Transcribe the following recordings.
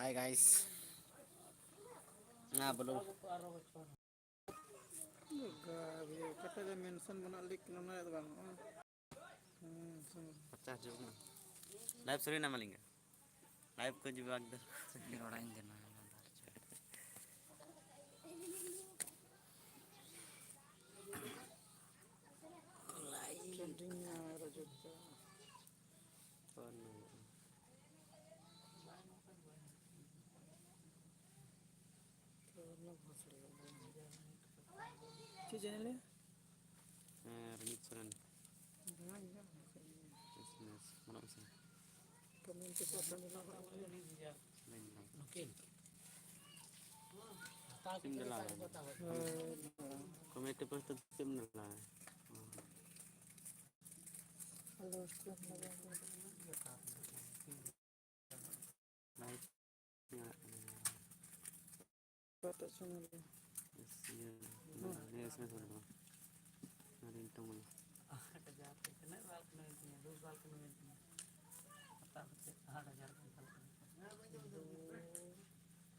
Hi guys. हाँ बोलो। kata dia mention mana lik nama itu bang. 50 जो ना लाइव सॉरी ना मलेंगे लाइव को जो बाग दर रोड़ाइन देना Trendingnya ada juga. Cik channel ya? Remit Soren. Mana usah? Komen cepat dan dilakukan. Mungkin. Tim dah lah. Komen cepat tu tim dah lah. Halo, tim lagi. Live. Kata channel. Yes, ya. Ni इसमें सुन लो. Nanti itu mana? Ada jatuh. Kena bal kena ini. Dua bal kena ini. Apa betul? Ada jatuh.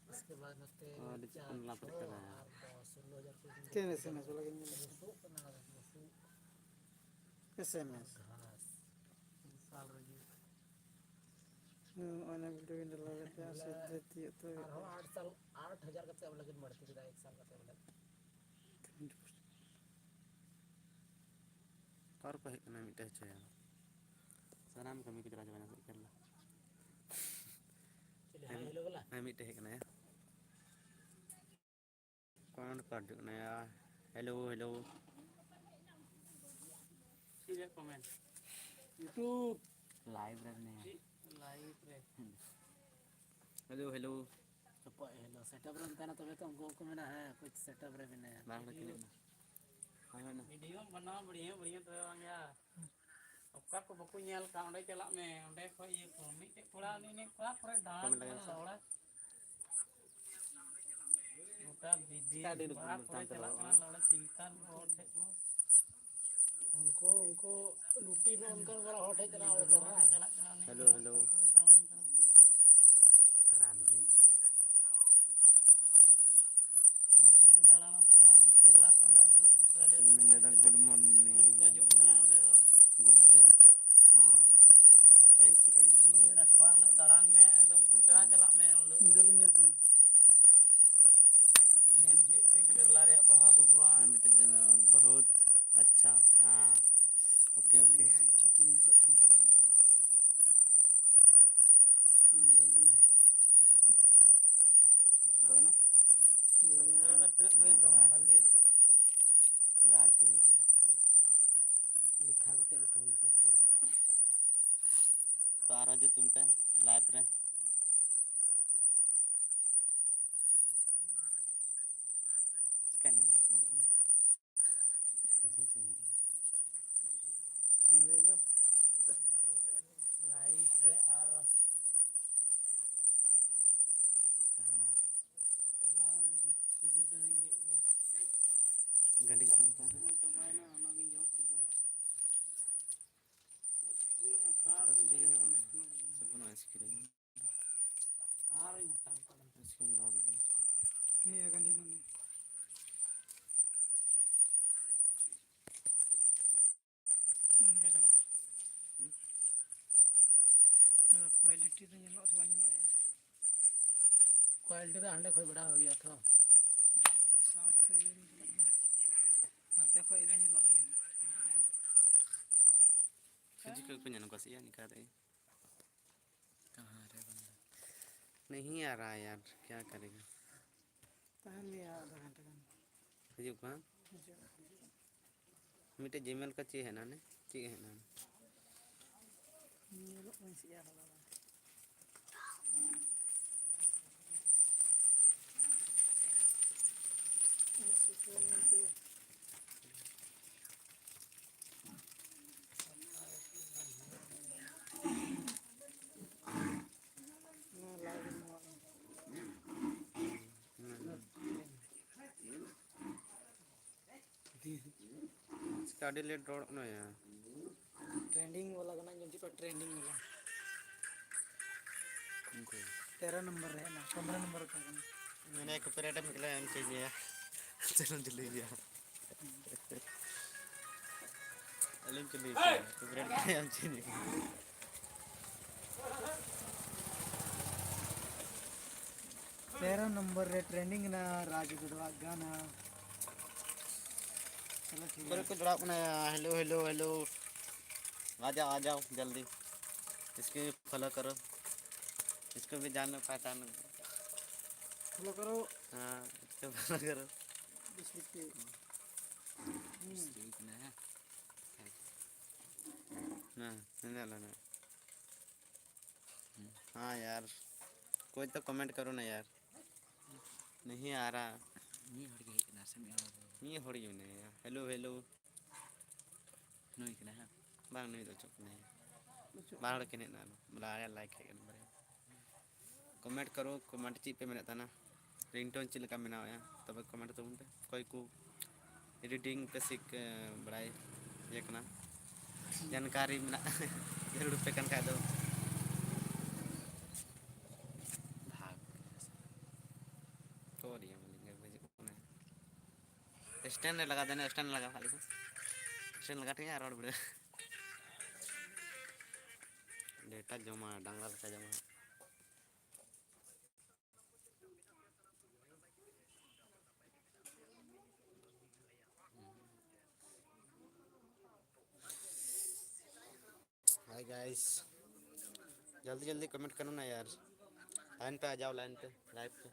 उसके बाद नते discount ला पड़ता है 16000 Kene SMS lagi ni. SMS. साल रही Ana video ini lagi dia sedih itu. 8 साल 8000 का अब लगन बढ़ती है 1 साल का अब कर पे ना मिटे छया सराम कमी की तरह जवाना से कर ला हेलो बोला मैं मिटे है ना कौन कर दो ना यार हेलो हेलो सीधे कमेंट यूट्यूब लाइव रहने हेलो हेलो हेलो सेटअप रहता ना तो हमको मेरा है कुछ सेटअप रहे बिना बाहर के लिए वीडियो बनाओ बढ़िया बढ़िया तो आंगा अब को बकु नेल का ओंडे चला में ओंडे को ये को मिटे कोड़ा ने कोड़ा पर दान ओड़ा ओटा दीदी बड़ा पर चला का लड़ा चिंतन और से उनको रूटीन में उनका बड़ा हॉट है चला और चला हेलो हेलो रामजी नील का पे दालाना तो केरला करना दु पहले तो गुड मॉर्निंग गुड जॉब हाँ थैंक्स थैंक्स अठवार दालान में एकदम गुटरा चला में Indalum nyel sini. नेल से केरला रे बहा भगवान मिटे जना बहुत अच्छा हाँ okay okay Citi ni. Nonton kena. कोई ना सब्सक्राइबर तिनक कोई तो बलवीर जाके हुई ना लिखा गोटे कोई कर दियो तो आ रहा जो तुम पे लाइव रे चैनल लिख लो Tunggu aja. लाइव रे और कहां चला लगी जुड़ रहेंगे गंडी के तीन का दबाए ना ना भी जोक दबा ये अपना सुझे नहीं होने सब ना ऐसे करेंगे आ रही है तार पर इसको लॉग गया Ini akan di mana? Ini kata lah. Nah, quality tu nyelok sebanyak nyelok ya. Quality तो हंडे कोई बड़ा हो गया था 700 ये nyelok ya. Nanti kau ini nyelok ya. Physique को कुछ नहीं कैसे यार निकाल रहे कहाँ रे बंदा नहीं आ रहा यार क्या करेगा Tahan dia ada kan. Physique कहाँ मिटे जीमेल का चाहिए है ना ने चाहिए है ना Nyelok masih ya kalau. Study late road ना यार Trending wala kana jadi trending wala. उनको 13 नंबर है ना 15 नंबर का मैंने कॉपीराइट निकला हम चाहिए चलो चले गया अलिम चले गया कॉपीराइट हम चाहिए 13 नंबर रे ट्रेंडिंग ना राजगढ़ गाना चलो ठीक मेरे को जड़ा अपना हेलो हेलो हेलो आ जाओ जल्दी इसके फॉलो करो इसको भी जानो पहचानो फॉलो करो हाँ इसको फॉलो करो ना नहीं ना हाँ यार कोई तो कमेंट करो ना यार नहीं आ रहा नहीं हो रही नहीं यार हेलो हेलो बांग नहीं तो चुप नहीं बाहर के नहीं ना बुला यार लाइक है कमेंट करो कमेंट चीज पे मैंने था ना रिंगटोन चिल का मैंने आया तब कमेंट तो उनपे कोई को एडिटिंग पे सीख बढ़ाए ये करना जानकारी में जरूर पे कन का दो तो दिया मिलेंगे भेज उन्हें स्टैंड लगा देना स्टैंड लगा खाली स्टैंड लगा ठीक है रोड बड़े डेटा जमा डांगा का जमा हाय गाइस जल्दी जल्दी कमेंट करो ना यार लाइन पे आ जाओ लाइन पे लाइव पे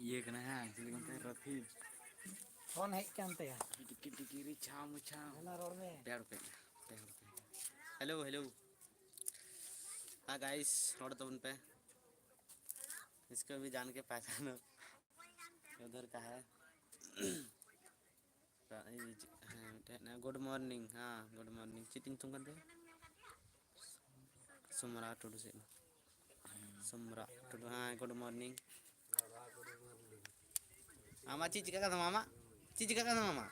ये कहना है एक्चुअली कहते हैं रथी फोन है जानते हैं टिकी टिकी री छाम छाम ना रोड में पैर पे हेलो हेलो हाँ गाइस रोड तो उन पे इसको भी जान के पहचानो उधर का है गुड मॉर्निंग हाँ गुड मॉर्निंग चिटिंग तुम करते सुमरा टुडू से सुमरा टुडू हाँ गुड मॉर्निंग मामा चीज का था मामा चीज का था मामा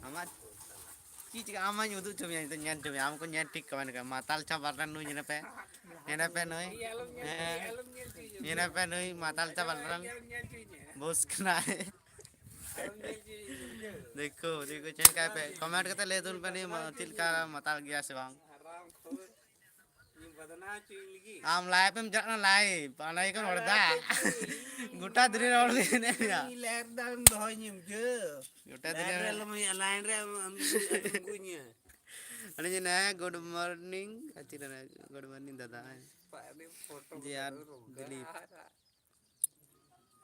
मामा चीज का आमा यूं तो चुमिया तो न्यान चुमिया हमको न्यान टिक कवन का माताल चा बारन नु न्यान पे नोई न्यान पे नोई माताल चा बारन बोस कना है देखो देखो चैन का पे कमेंट करते ले दून पे नहीं तिल का माताल गया से बांग आम लाइव पे जाना लाइव पानाई को नोड़दा गुटा दिरी रोड ने या लेर दान दोहनिम जे गुटा दिरी लाइन रे गुन्या अरे जी ना गुड मॉर्निंग अच्छी तरह गुड मॉर्निंग दादा जी यार दिलीप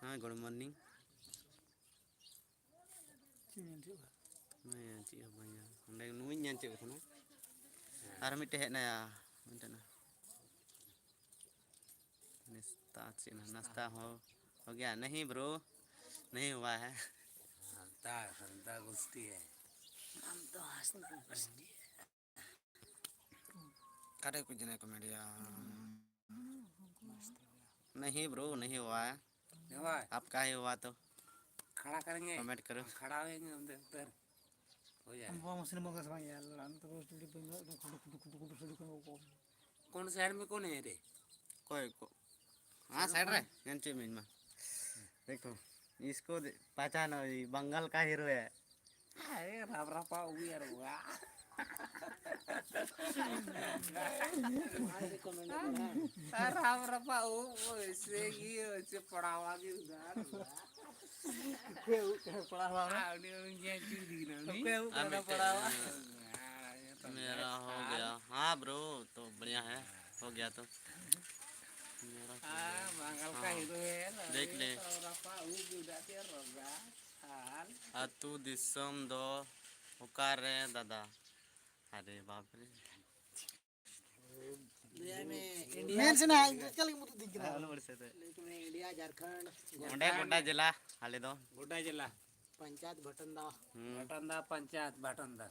हाँ गुड मॉर्निंग मैं अच्छी हो भैया उन्हें नुई न्यान चे उतना आर मिटे है ना या मिटे ना नाश्ता हो गया नहीं ब्रो नहीं हुआ है हंता गुस्ती है हम तो हंसता गुस्ती करे कुछ नहीं कॉमेडिया नहीं ब्रो नहीं हुआ है आपका ही हुआ तो खड़ा करेंगे कमेंट करो खड़ा होएंगे हम उधर हो जाए हम मशीन में कसवा यार हम तो स्टूडियो पे कौन साइड में कौन है रे कोई को हाँ साइड रे गंचे में देखो इसको पहचानो बंगाल का हीरो है अरे रापा हुई यार हुआ रापा वो ऐसे ही ऐसे पढ़ावा के उधार पढ़ावा मेरा हो गया हाँ ब्रो तो बढ़िया है हो गया तो बंगाल का हीरो है देख ले अतु दिसम दो उकार रे दादा अरे बाप रे मेन से ना चल के मुझे दिख रहा है लेकिन इंडिया झारखंड गोड्डा जिला हाले दो गोड्डा जिला पंचायत भटंदा भटंदा पंचायत भटंदा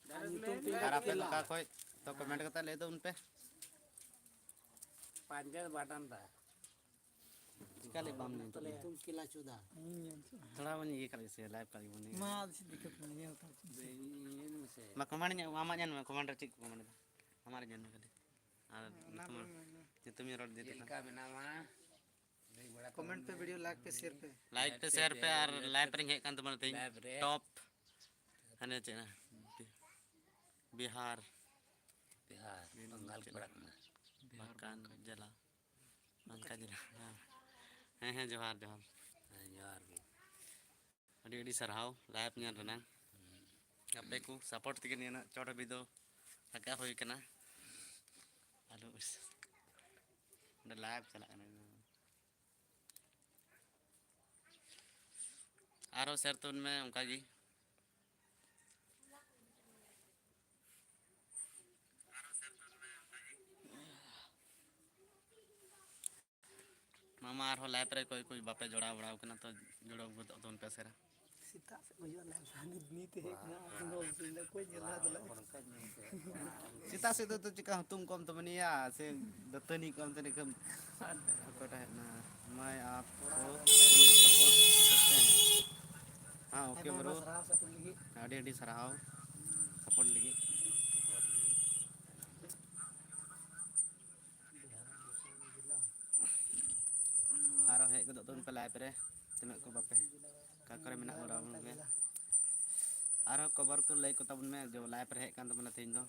और आप लोग कोई तो कमेंट करता ले दो उन पे पंचायत बटन था कल बाम नहीं तो तुम किला चुदा थोड़ा मन ये कर से लाइव कर बने मा से दिक्कत नहीं होता बेइन से मा कमांड ने मामा जन कमांडर चिक कमांड हमारे जन में खाली और तुम तुम रोड देते का बिना वहां नहीं बड़ा कमेंट पे वीडियो लाइक पे शेयर पे और लाइव पर हेक कान तुम टॉप हने चेना बिहार बिहार बंगाल पड़ा बांकान जिला बांका जिला हैं जोहार जोहार यार अड़ी अड़ी सरहाव लाइव ᱧᱮᱞ ᱨᱮᱱᱟᱜ ᱟᱯᱮ ᱠᱚ ᱥᱟᱯᱳᱨᱴ ᱛᱮᱜᱮ ᱱᱤᱭᱟᱹ ᱪᱚᱴ ᱵᱤᱫᱚ ᱟᱠᱟ ᱦᱩᱭ ᱠᱟᱱᱟ ᱟᱞᱚ ᱚᱸᱰᱮ ᱞᱟइव ᱪᱟᱞᱟᱜ ᱠᱟᱱᱟ ᱟᱨᱚ ᱥᱮᱭᱟᱨ ᱛᱟᱵᱚᱱ ᱢᱮ ᱚᱱᱠᱟ ᱜᱮ मामा आरो लाइव रे कोई बापे जोड़ा बड़ा कना तो जोड़ो गुद दोन पे सेरा सीता से बुझो लाइव सानी नीते एक ना नो सिंदा कोई जला दला सीता से तो चिका तुम कम तो बनिया से दतनी कम तो निकम कोटा है ना मैं आपको फुल सपोर्ट करते हैं हां ओके ब्रो आडी आडी सराव सपोर्ट लगी आरो हेक गदो तुम पे लाइव रे तिना को बापे का करे मेना बड़ा बन आरो कवर को लाइक को तबन में जो लाइव रे हेक कान तबना तीन दो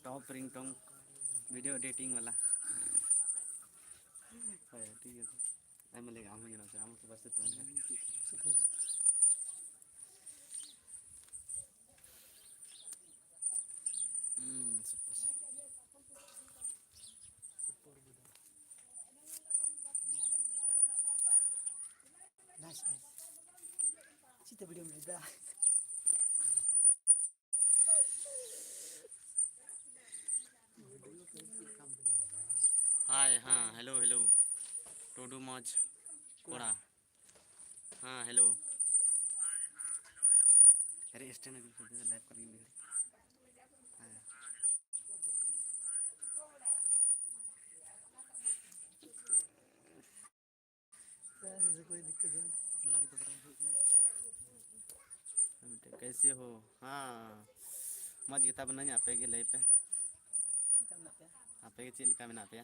टॉप रिंगटोन वीडियो एडिटिंग वाला है ठीक है आई मैं लेगा हम जना से हम को बस तो है नाइस सीता वीडियो में दा हाय हाँ हेलो हेलो टोडू मौज कोड़ा हाँ हेलो अरे स्टैंड लाइव कर ली मुझे कोई दिक्कत नहीं कैसे हो हाँ मौज किताब नहीं आप पे लाइव पे आप पे चिल का में पे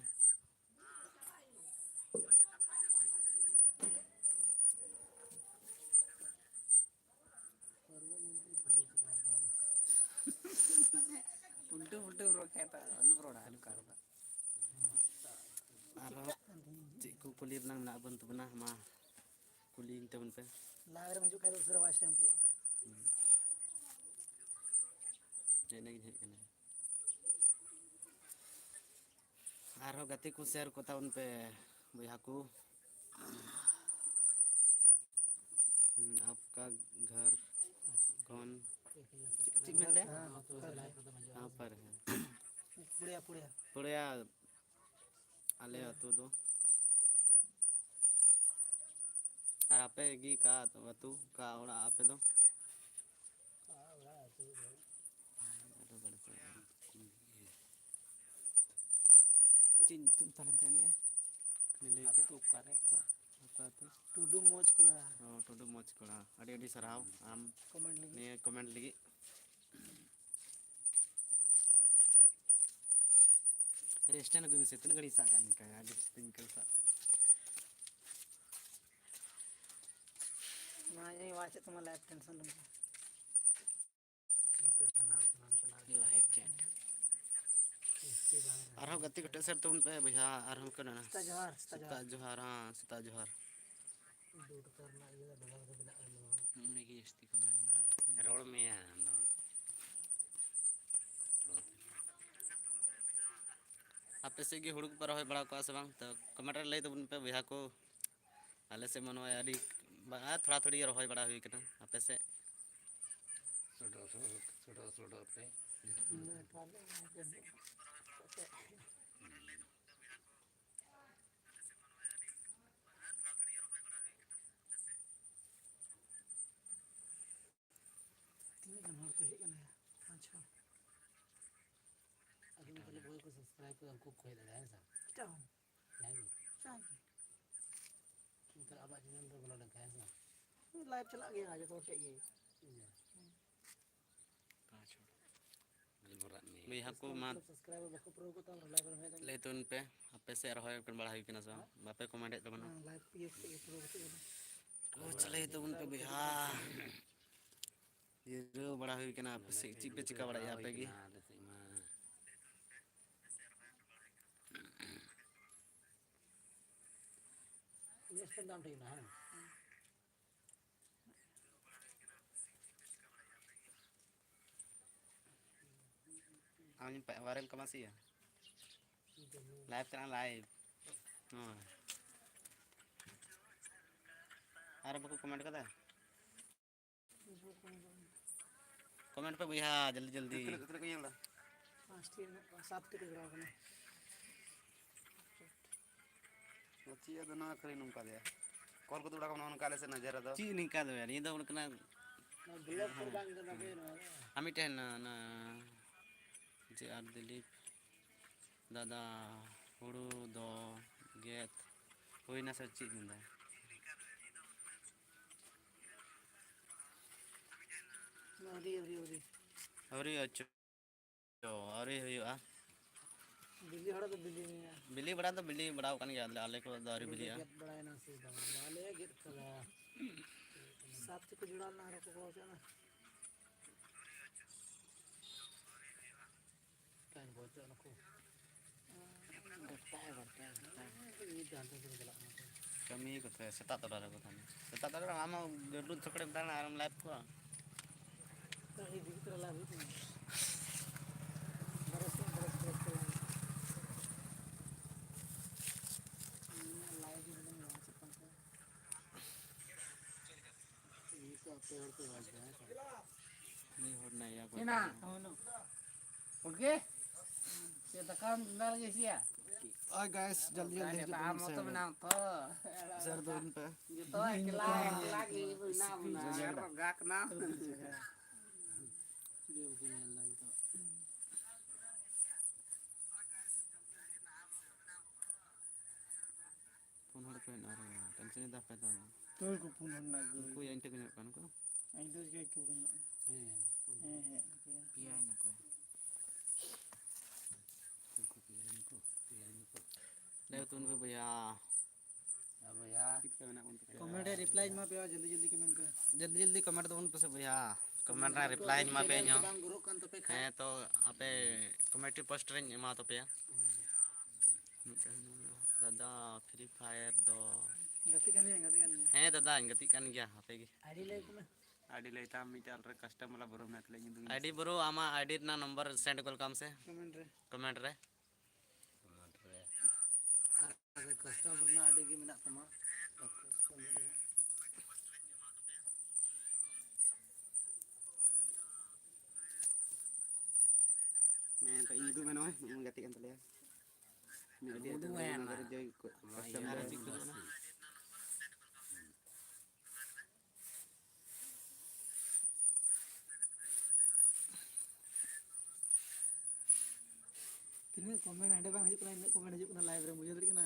उल्टे उल्टे रो कहता हल ब्रोड़ा हल करता आरो चीज को कुली नang nak bun tu bena ma कुली इंते बन पे लागर में जो कहता दूसरा वाच टेंपो ये नहीं है कने आरो गति को शेयर कोता उन पे भैया को आपका घर कौन चिक मिल रहा हां पर है पुड़िया पुड़िया पुड़िया आले तो दो और आपे गी का तो तू का ओड़ा आपे दो चिन तुम तालंते ने मिले के तू करे का तो टुडू मौज कुड़ा हां टोडू मौज कोड़ा अडी अडी सराव आम कमेंट लगी ने कमेंट लगी रेस्टन को से तन गड़ी सा kan का आज दिन कर सा ना यही वाच तुम्हारा लाइफ टेंशन लग लाइव चैट आरो गति कटे सर तो उन पे भैया आरो करना ना सीता जोहार सीता जोहार हां सीता जोहार दूध करना ये दबा के बिना उन्हें की जस्ती कमेंट रोड में है आप से की हुड़क पर होय बड़ा को आसबांग तो कमेंट रे लई तो उन पे भैया को आले से मनो यारी थोड़ा थोड़ी रहोय बड़ा हुई कना आपे से छोटो पे तीन जन हर को हे कना अच्छा अभी मतलब कोई को सब्सक्राइब कर हमको खोई दे है सर क्या हो नहीं सागी मतलब अब चैनल रे बोला लगा है सर लाइव चला गया आज तो टेक ये भैया को मान सब्सक्राइबर बाको प्रो को तो लाइव में है ले तो उन पे आपे से रहो कर बड़ा हुई कि ना सो बापे कमेंट तो बना लाइव ये प्रो तो चले तो उन पे भैया ये रो बड़ा हुई कि ना आपे से चिप पे चिका बड़ा यहाँ पे की नेक्स्ट दाम ठीक ना है आनी वायरल कमा सी है लाइव करना लाइव हां अरे बको कमेंट कर दे कमेंट पे भैया जल्दी जल्दी कितने को येला 7 टिकट ग्राहक ने ची ಅದು ನಾ ಕರೆ ನುಂಕ ದೆ ಕಾಲ್ को उड़ा का काले से नजर दो ची नहीं का दो यार ये तो उनका ब्लॉग पर बांग करना पे ना हमी टेन ना जे आर दिलीप दादा हुड़ू दो गेट होई ना सर ची मिंदा अरे अच्छा अरे हुआ बिल्ली हड़ा तो बिल्ली नहीं है बिल्ली बड़ा kan ya आले को दारी बिल्ली गेट बड़ा है ना से वाले गेट कला 7 टिकट जुड़ा ना रखो को ना kan bocor aku बढ़ता है ये जानते हैं चला kami ko te setat tora ko tane setat tora ama gerdu chokre btana aram live ko तो ये भी तरह लाभ है लाइव भी नहीं आ सकता ये तो पेड़ पे बात है नहीं हो नहीं या कोई ना ओके ये तकाम डाल के सिया आ गाइस जल्दी जल्दी हम तो बना तो सर दो उन पे ये तो अकेला लगी ना बना गाक ना ये बुने लगी तो फोन हड़ पे ना टेंशन दा पे तो तो को पुनः ना कोई इंटरनेट kan ko आई तो के क्यों है पिया ना कोई ले तो उन पे भैया अब यार कमेंट है रिप्लाई में पे जल्दी जल्दी कमेंट पे जल्दी कमेंट तो उन पे से भैया कमेंट रा रिप्लाई मा पे नो बांग गुरु kan तो पे है तो आपे कमेंट पोस्ट रे मा तो पे दादा फ्री फायर दो गति kan है दादा गति kan गया आपे की आईडी ले को आईडी लेता मीटर रे कस्टमर ला बरो नेट ले आईडी बरो आमा आईडी ना नंबर सेंड कल काम से कमेंट रे अगर कस्टमर ना आईडी की मिना तमा मैं तो इदु में नो गति kan तले मैं उदु है ना कस्टमर रे चिक ना तीन कमेंट हटे बांग हिजुक ना कमेंट हिजुक ना लाइव रे मुझे दड़ी ना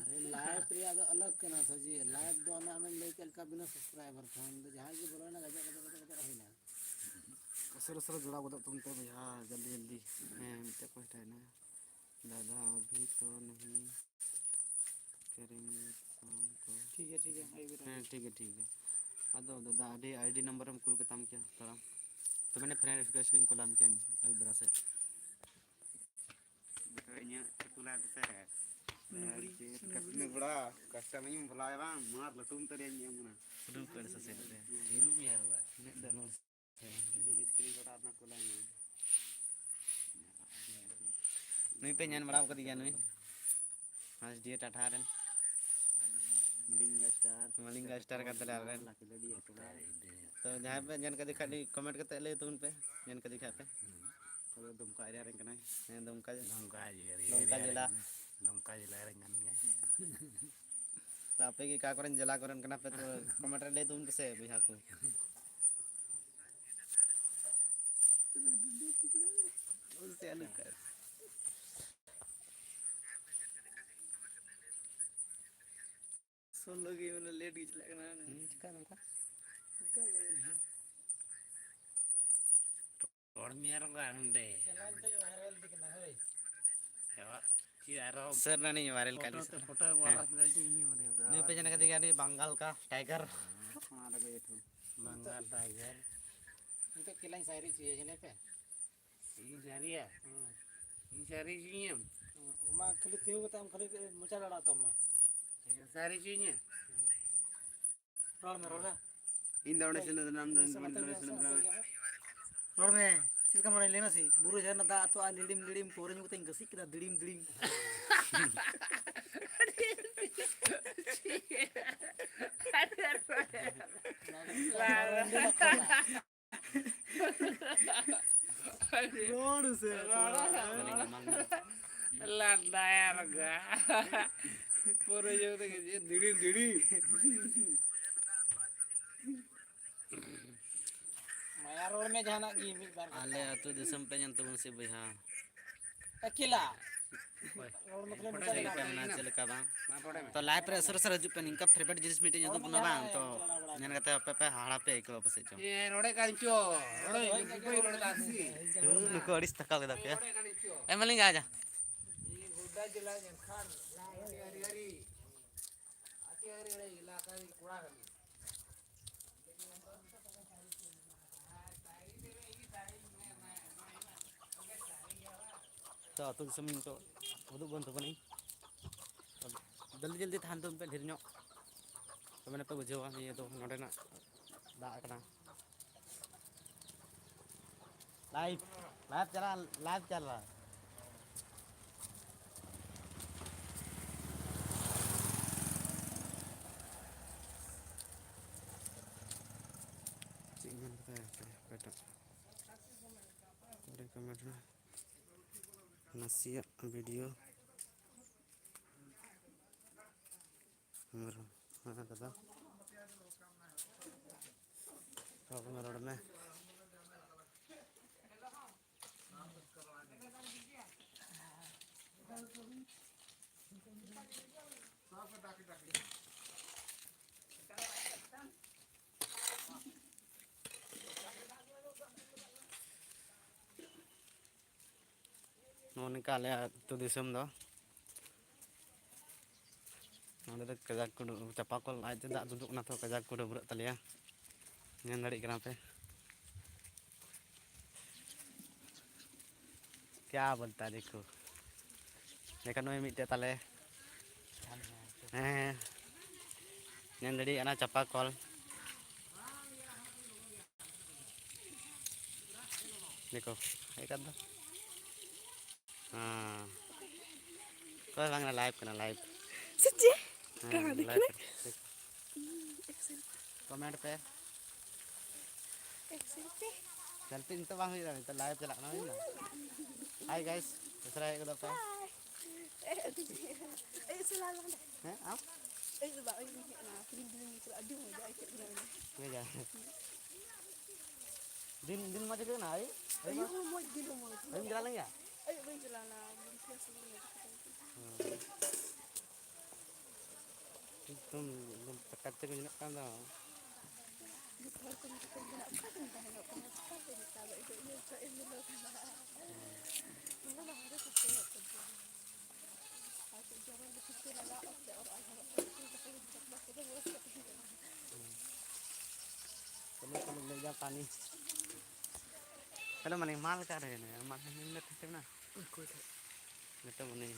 अरे लाइव रिया तो अलग करना था जी लाइव दो ना हमें लेके का बिना सब्सक्राइबर फोन तो जहां की बोलो ना गजा होइना सर जुड़ा बदो तुम तो भैया जल्दी जल्दी मैं मिटे पोस्ट है ना दादा अभी तो नहीं करेंगे शाम को ठीक है आई भी ठीक है अदो दादा आईडी नंबर हम कुल के ताम क्या थोड़ा तो मैंने फ्रेंड रिक्वेस्ट को कोलाम किया अभी बरा से तो इन्हें कुला से कितने बड़ा कस्टमर में बुलाया बang मार लो तुम तो रे ये मना तुम कर से हिरू भी यार हुआ ने दनो jadi istri ko na kulang नहीं पे जान बड़ा कर दिया नहीं आज dia tataran मलिंगा स्टार का तले आ तो जहां पे जन का दिखा दी कमेंट करते ले तो उन पे जन का दिखा पे तो दुमका एरिया रंग ना है दुमका जिला रंग ना तो आपे की का करन जला करन कना पे तो कमेंट ले तो उनके से भैया को आलू का सुन लोग ये मैंने लेट गिच लगना है चिका नंका और मेरा गांडे सर ना नहीं वायरल कर फोटो वाला नहीं न्यू पेज ने दिया नी बंगाल का टाइगर बंगाल टाइगर तो किलाइन सारी चीजें चले पे ये जारी है ये सारी चीजें मां खाली तेरे को तो हम खाली मुचा लड़ाता हूं ये सारी चीजें रोड में इंडोनेशिया ने नाम रोड में चिल का मरे लेना सी बुरु झरना दा तो आ लिडिम लिडिम पोरे नु तें गसी किदा दिडिम दिडिम रोड से लंडा यार गा पूरे जो तो दिड़ी दिड़ी माया रोड में जाना की मिल बार आले अतु दिसम पे जंतु बन से भैया अकेला रोड में खाली मुचा पे ना चल का बा तो लाइव पे सर सर हजू पे इनका फेवरेट जिस मीटिंग जंतु बन बा तो नेन कते पे हाड़ा पे एक बसे जो ये रोडे कांचो रोडे कोई रोडे दासी नुको अड़िस तका के दके एमलिंग आजा ये गुड्डा जिला जखान हरी हरी आती हरी इलाका की कूड़ा गली तो अतु दिसम तो उदु बन तो बनी जल्दी जल्दी थान तुम पे ढेर ᱧᱚᱜ तो मैंने पे बुझेवा ये तो नोडे ना दा कना लाइव लाइव चल रहा चिंगन बेटा और कमेंट में नसिया वीडियो हमारा हाँ दादा अब मेरा रोड में निकाले तो दिसम दो नोडे तो कजाक को चापाकल आज दाग दुदुक ना तो कजाक को डबरत तलिया ñan दाड़ी कना पे क्या बोलता देखो देखा नोय मिटे ताले हैं ñan दाड़ी ana चापाकल देखो एक आधा हाँ कोई बांगना लाइव करना लाइव सच्ची हाँ, लाइव कमेंट पे सेल्फी तो बांग हुई तो लाइव चला ना हुई ना हाय गाइस दूसरा एक दो पे हैं आप वे जा दिन दिन मजे के ना आई अभी चला लेंगे तुम कच्चे को जिन्हें कहना चलो ले जा पानी चलो मने माल का रहे ना माल नहीं लेते थे ना लेते मने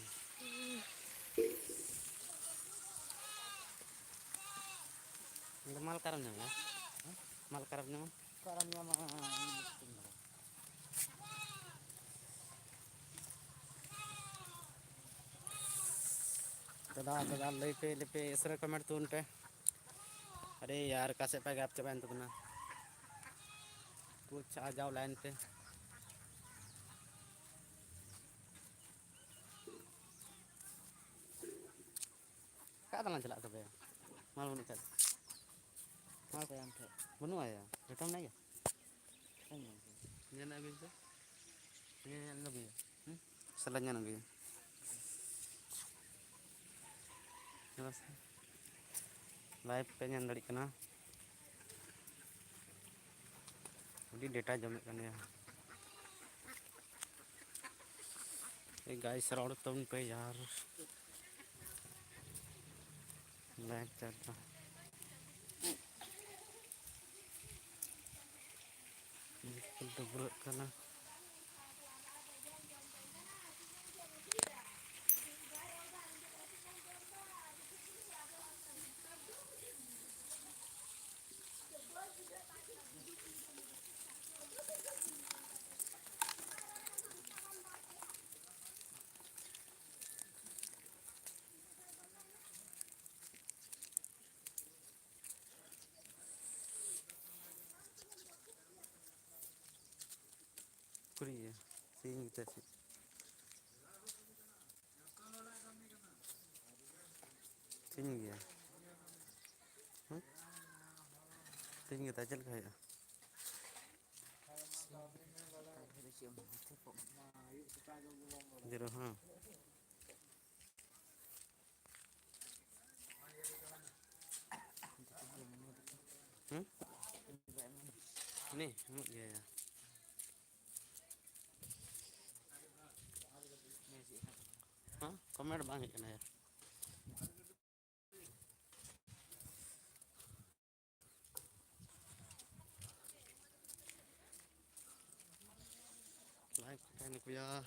माल करम ना माल करम ना दादा ले पे इसरा कमेंट तो उन पे अरे यार कैसे पे गैप चबान तो ना कुछ आ जाओ लाइन पे क्या करना चला तो भैया माल होने का माल पे हम थे बनू आया रिटर्न नहीं है ये ना भी तो ये लगी salahnya nanti live pengen dari kena jadi data jam kan ya guys round tahun पे यार लाइव चलता बिल्कुल डबल करना Kuriya sing kita sih sing ya sing kita chal kaya jero हाँ nih ya ya हाँ कमेंट बांगे कना यार live करने को यार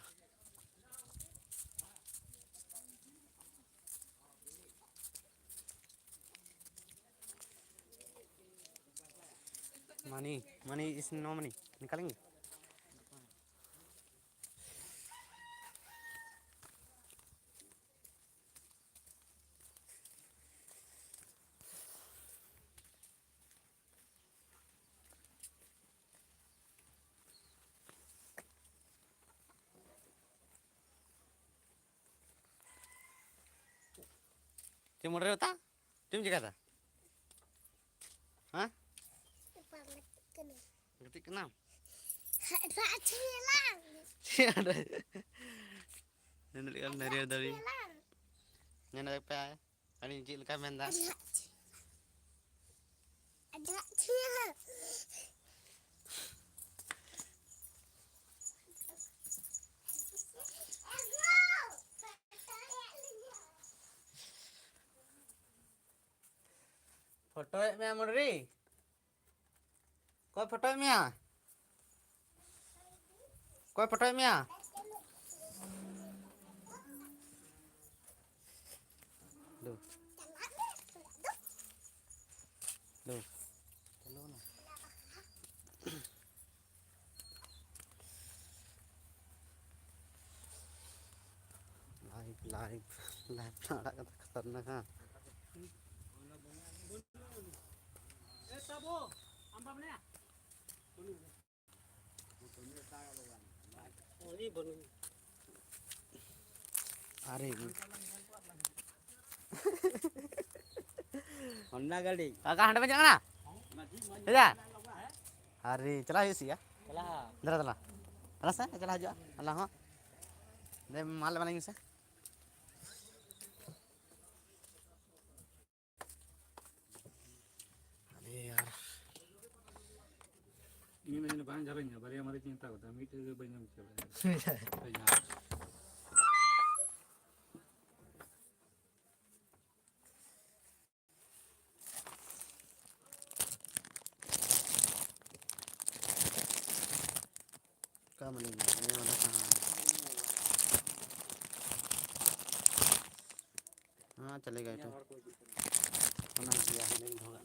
मनी मनी इस नो मनी निकालेंगे Tim mau rota? Tim juga tak? Hah? Ngerti kenal? Ada. Nanti kan dari. Nyana apa? Ani cil kamen dah. Ada cil. Photo है मैं मुर्री कोई फोटो है मिया कोई फोटो है मिया लो लो चलो ना लाइव लाइव लाइव नाड़ा का खतरनाक है Tabo, amba mana? Oh ini bonu. अरे Honda गाड़ी. kakak anda macam mana? Ya. अरे चला है सी या चला. चला चला चला से चला जा अल्लाह हाँ दे माल बनाएंगे से अरे यार ini mana bang jalannya bari amari cinta ko damit ke banyak cewek क्या मिलेंगे ये वाला कहाँ हाँ चलेगा ये तो बना दिया है लेकिन होगा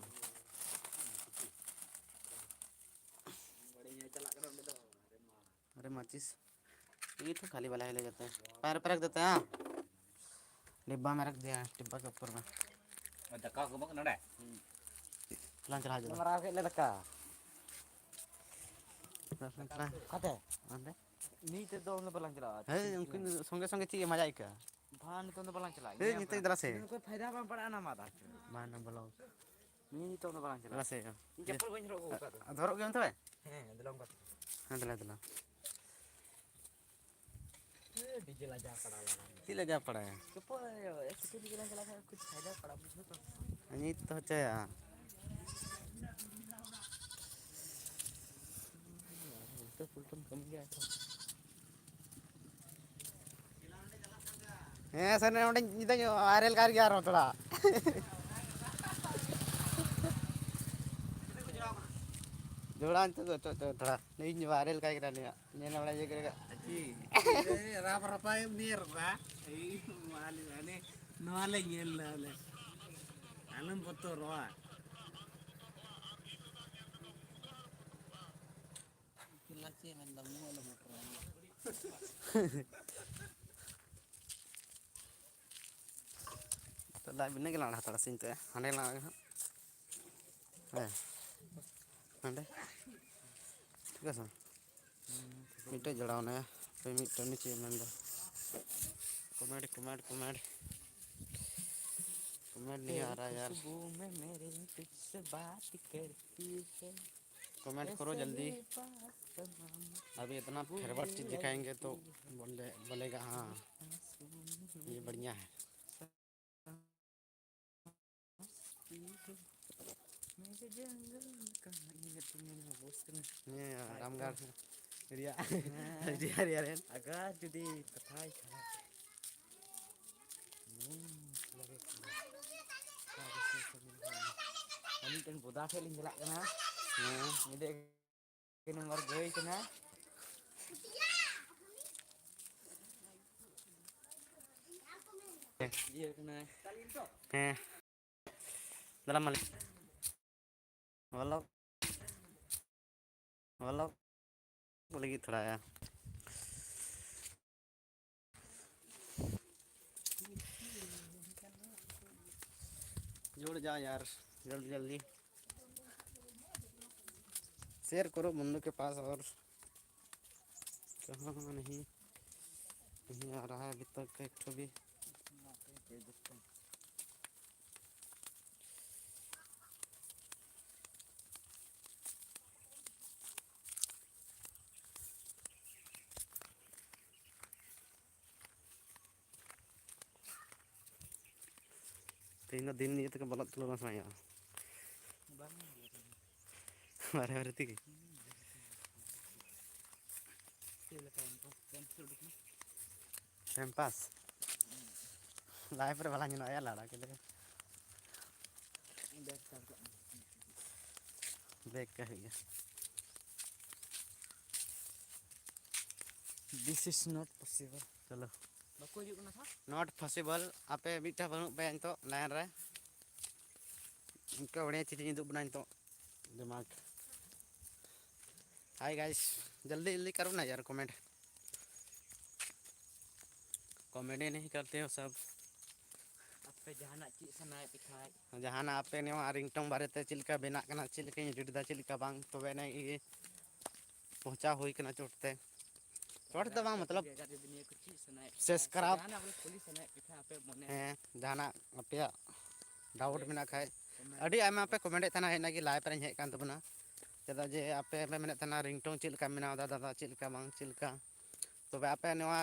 अरे माचिस ये तो खाली वाला है ले जाते हैं पैर पर रख देते हैं हाँ डिब्बा में रख दिया है डिब्बा के ऊपर में Dekat ke bawah nada. चला चला चला Marah ke dekat. चला Kata. अंदर Ni tu tu orang balang cela. है उनके संगे संगे चाहिए मजा आएगा Bahan tu orang balang cela. ये नहीं तो इधर से Kau faedah apa pada anak mata. बाहर न बोलो Ni tu orang balang cela. इधर से Jepul banyak rokok kat. धरो क्यों तो है Dalam kat. हाँ चला चला डीजे लगा पड़ा लगा ती लगा पड़ा है चुप ऐसे डीजे लगा लगा कुछ फायदा पड़ा मुझे तो नहीं तो चाया तो फुलटन कम गया तो सर ने इधर वायरल कर गया रहा थोड़ा जोड़ा तो थोड़ा नहीं वायरल कर गया नहीं ना बड़ा ये करेगा जी राप रपाय नियर बा ए माली ने नवाले येल ले आलम पत्तो रोआ किलाची में दम वाला मोटर तो लाइव ने गला थोड़ा सिंह तो हंडे ला है हंडे ठीक है सर मिटे जड़ाव ने पे मिटे नीचे मंदा कमेंट कमेंट कमेंट कमेंट नहीं आ रहा यार सुबह में मेरे तुझसे बात करती है कमेंट करो जल्दी अभी इतना फेवरेट चीज़ दिखाएंगे तो बोलेगा हाँ ये बढ़िया है मेरे जंगल ये रामगढ़ रिया रिया रिया रे agak jadi terkait ini kan bodoh saya linjelak kena ini ke nomor gue kena iya kena dalam malik walau lagi थोड़ा यार जुड़ जा यार जल्दी जल्दी शेयर करो मुन्नू के पास और कहाँ नहीं आ रहा है अभी तक एक तो भी तीन दिन ये तक बलत तुलना साया बारे बारे थी टाइम पास लाइफ रे भला जना आया लाड़ा के देख के है this is not possible चलो bako juk kena था नॉट पॉसिबल आपे बीटा बनू पे तो लाइन रे इनका बढ़िया चीज इंदु बनाई तो दिमाग हाय गाइस जल्दी जल्दी करो ना यार कमेंट कमेंट नहीं करते हो सब apa jahanak cik sana pikai जहाना आपे ने रिंगटोन बारे ते चिलका बेना कना चिलका जुड़दा चिलका बांग तो बेने पहुंचा हुई कना चोटते चोटते बांग मतलब सब्सक्राइब हैं जहाना आपे डाउट मेना खाय अडी आमा पे कमेंट तना है ना कि लाइव रे हेज कान तबना चदा जे आपे पे मेने तना रिंगटोन चिलका मेना दादा चिलका बांग चिलका तो आपे नवा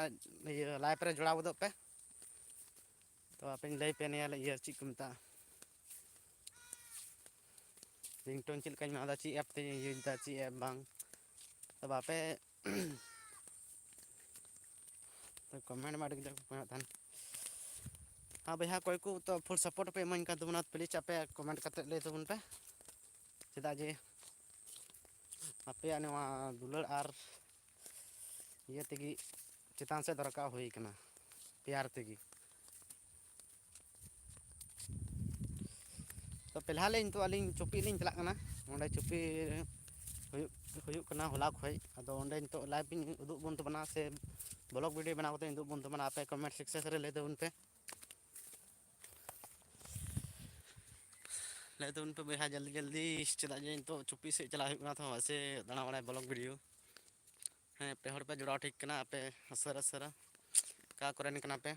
लाइव रे जोड़ा बदो पे तो आपे लई पे ने ये ची कुमता रिंगटोन चिलका मेना ची ऐप ते यूज दा ची ऐप बांग तब आपे तो कमेंट मार के थान हाँ भैया कोई को तो फुल सपोर्ट पे मन का तुमना प्लीज आपे कमेंट करते ले तुमन पे चदा जे आपे नवा दुलर आर ये तेगी चितान से दरकार हुई कना प्यार तेगी तो फिलहाल इन तो अलिंग चुपी लिंग चला कना ओंडे चुपी हुयुक कना होला खोय अदो ओंडे तो लाइव इन उदुग बन तो बना से ब्लॉग वीडियो बना को उदुग बन तो बना आपे कमेंट सेक्शन रे ले दे उन पे भैया जल्दी जल्दी चला जे तो चुपी से चला हुयुक कना तो ऐसे दाना बड़ा ब्लॉग वीडियो हैं पे हर पे जुड़ा ठीक कना पे असर असर का करन कना पे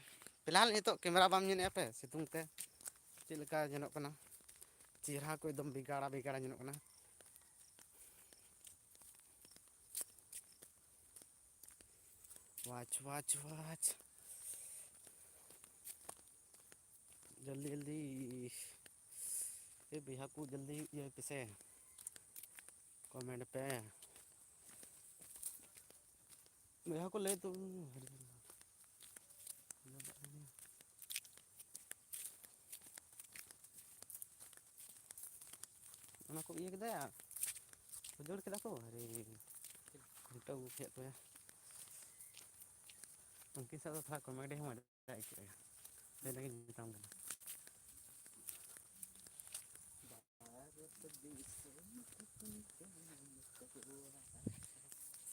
फिलहाल ये तो कैमरा बाम ने पे सितुंग ते चिलका जनो कना चेहरा को एकदम बिगाड़ा बिगाड़ा जनो कना वाच वाच वाच जल्दी जल्दी ये भैया को जल्दी ये किसे कमेंट पे भैया को ले तुम ᱚᱱᱟ ᱠᱚ ᱤᱭᱟᱹ ᱠᱮᱫᱟ ᱩᱡᱟᱹᱲ ᱠᱮᱫᱟ ᱠᱚ अरे घंटा वो खेत पे उनके साथ तो थोड़ा कॉमेडी हम मजा आएगा लेकिन बताऊं ना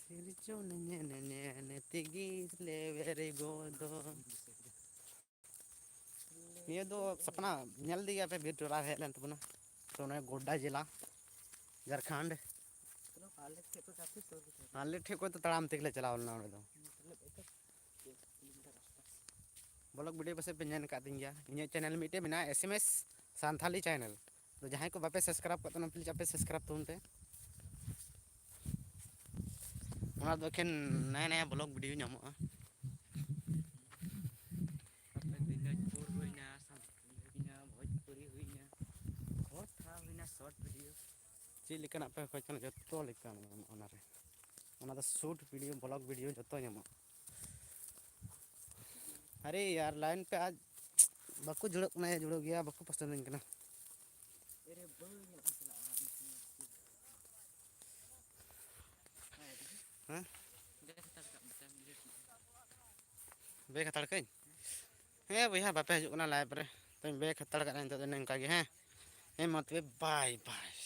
सिर जो ने ने ने तिगी ले वेरी गोदो ये दो सपना नेल दिया पे बीट टोला है लेंत बना तो ने गोड्डा जिला झारखंड आले ठेको तो तड़ाम तकले चलावल ना दो ब्लॉग वीडियो बस पे ñan का दिन गया इन चैनल मिटे बिना एसएमएस सांथाली चैनल तो जहां को बापे सब्सक्राइब करते ना प्लीज आपे सब्सक्राइब तो उनते ओना दो खेन नया नया ब्लॉग वीडियो ñamोगा आपे दिनाजपुर हुईना सांथाली हुईना भोजपुरी हुईना कोठा हुईना शॉर्ट वीडियो ᱪᱮᱫ ᱞᱮᱠᱟᱱᱟᱜ ᱯᱮ ᱠᱷᱚᱡ ᱠᱟᱱᱟ ᱡᱚᱛᱚ ᱞᱮᱠᱟᱱᱟᱜ ᱧᱟᱢᱚᱜᱼᱟ ᱚᱱᱟᱨᱮ ᱚᱱᱟ ᱫᱚ ᱥᱩᱴ वीडियो ब्लॉग वीडियो ᱡᱚᱛᱚ ᱧᱟᱢᱚᱜᱼᱟ अरे यार लाइन पे आज बाकू जुड़क ना जुड़ो गया बाकू पसंद कना हाँ बैग हताड़ कहीं हे भैया बापे हजु कना लाइव रे तो बैग हताड़ का तो नंका गे हैं हे मत बाय बाय